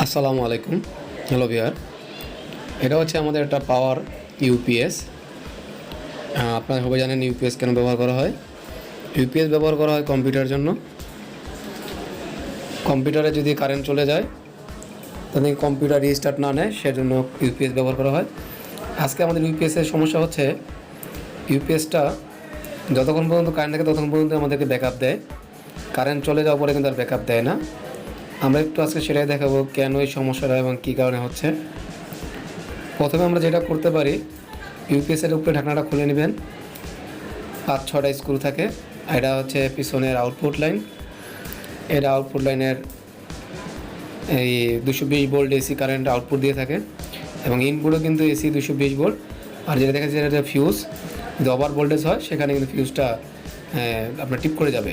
আসসালামু আলাইকুম। Hello viewer, এটা হচ্ছে আমাদের একটা পাওয়ার ইউপিএস। আপনারা সবাই জানেন ইউপিএস কেন ব্যবহার করা হয়। ইউপিএস ব্যবহার করা হয় কম্পিউটারের জন্য। কম্পিউটারে যদি কারেন্ট চলে যায় তাহলে কম্পিউটার রিস্টার্ট না নেয়, সেজন্য ইউপিএস ব্যবহার করা হয়। আজকে আমাদের ইউপিএসের সমস্যা হচ্ছে ইউপিএসটা যতক্ষণ পর্যন্ত কারেন্ট থাকে ততক্ষণ পর্যন্ত আমাদেরকে ব্যাকআপ দেয়, কারেন্ট চলে যাওয়ার পরে কিন্তু আর ব্যাকআপ দেয় না। আমরা একটু আজকে সেটাই দেখাবো কেন এই সমস্যাটা এবং কী কারণে হচ্ছে। প্রথমে আমরা যেটা করতে পারি, ইউপিএসের উপরে ঢাকনাটা খুলে নেবেন। 5-6টা স্ক্রু থাকে। এটা হচ্ছে পিছনের আউটপুট লাইন। এটা আউটপুট লাইনের এই 220 ভোল্ট এসি কারেন্ট আউটপুট দিয়ে থাকে এবং ইনপুটও কিন্তু এসি 220 ভোল্ট। আর যেটা দেখা যাচ্ছে এটা ফিউজ, যদি ওভার ভোল্টেজ হয় সেখানে কিন্তু ফিউজটা আপনার টিপ করে যাবে।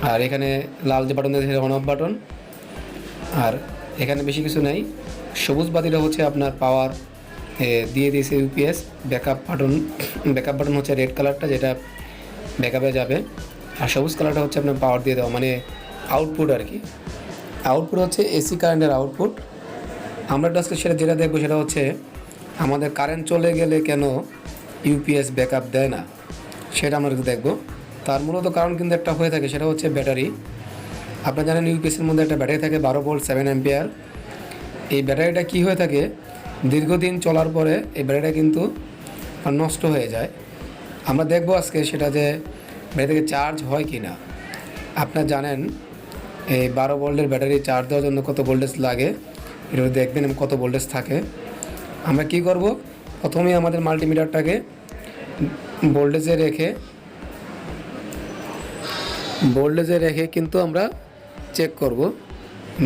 আর এখানে লাল যে বাটন দেখেছে অন অফ বাটন। আর এখানে বেশি কিছু নেই। সবুজ বাতিটা হচ্ছে আপনার পাওয়ার দিয়ে দিয়েছে ইউপিএস। ব্যাকআপ বাটন হচ্ছে রেড কালারটা, যেটা ব্যাকআপে যাবে। আর সবুজ কালারটা হচ্ছে আপনার পাওয়ার দিয়ে দেওয়া, মানে আউটপুট আর কি। আউটপুট হচ্ছে এসি কারেন্টের আউটপুট। আমরা আজকে যেটা দেখবো সেটা হচ্ছে আমাদের কারেন্ট চলে গেলে কেন ইউপিএস ব্যাকআপ দেয় না, সেটা আমরা দেখবো। তার মূলত কারণ কিন্তু একটা হয়ে থাকে, সেটা হচ্ছে ব্যাটারি। আপনারা জানেন ইউপিএসের মধ্যে একটা ব্যাটারি থাকে 12 ভোল্ট 7 অ্যাম্পিয়ার। এই ব্যাটারিটা কি হয়ে থাকে, দীর্ঘদিন চলার পরে এই ব্যাটারিটা কিন্তু নষ্ট হয়ে যায়। আমরা দেখব আজকে সেটা যে ব্যাটারি থেকে চার্জ হয় কি না। আপনারা জানেন এই 12 ভোল্টের ব্যাটারি চার্জ দেওয়ার জন্য কত ভোল্টেজ লাগে, এটা দেখবেন কত ভোল্টেজ থাকে। আমরা কি করব, প্রথমেই আমাদের মাল্টিমিটারটাকে ভোল্টেজে রেখে কিন্তু আমরা চেক করব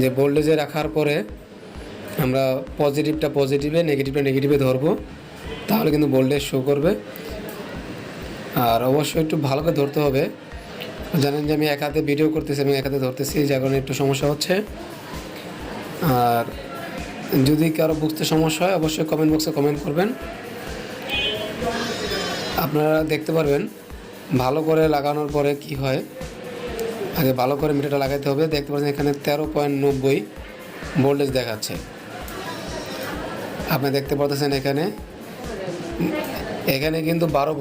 যে ভোল্টেজে রাখার পরে আমরা পজিটিভটা পজিটিভে নেগেটিভটা নেগেটিভে ধরবো, তাহলে কিন্তু ভোল্টেজ শো করবে। আর অবশ্যই একটু ভালো করে ধরতে হবে। জানেন যে আমি এক হাতে ভিডিও করতেছি, আমি এক হাতে ধরতেছি, যার কারণে একটু সমস্যা হচ্ছে। আর যদি কারো বুঝতে সমস্যা হয় অবশ্যই কমেন্ট বক্সে কমেন্ট করবেন। আপনারা দেখতে পারবেন ভালো করে লাগানোর পরে কি হয়। আগে ভালো করে মিটারটা লাগাইতে হবে। দেখতে পাচ্ছেন এখানে 13.90 ভোল্টেজ দেখাচ্ছে। আপনি দেখতে পাচ্ছেন এখানে কিন্তু 12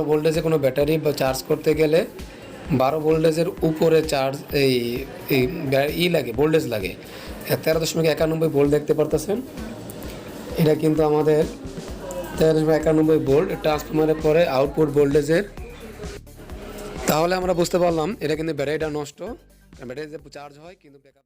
ভোল্টেজে কোনো ব্যাটারি বা চার্জ করতে গেলে 12 ভোল্টেজের উপরে চার্জ ভোল্টেজ লাগে। 13.91 ভোল্ট দেখতে পারতেছেন। এটা কিন্তু আমাদের 13.91 ভোল্ট ট্রান্সফরমারের পরে আউটপুট ভোল্টেজের। তাহলে আমরা বুঝতে পারলাম এটা কিন্তু ব্যাটারিটা নষ্ট। ব্যাটারি চার্জ হয় কিন্তু ব্যাকআপ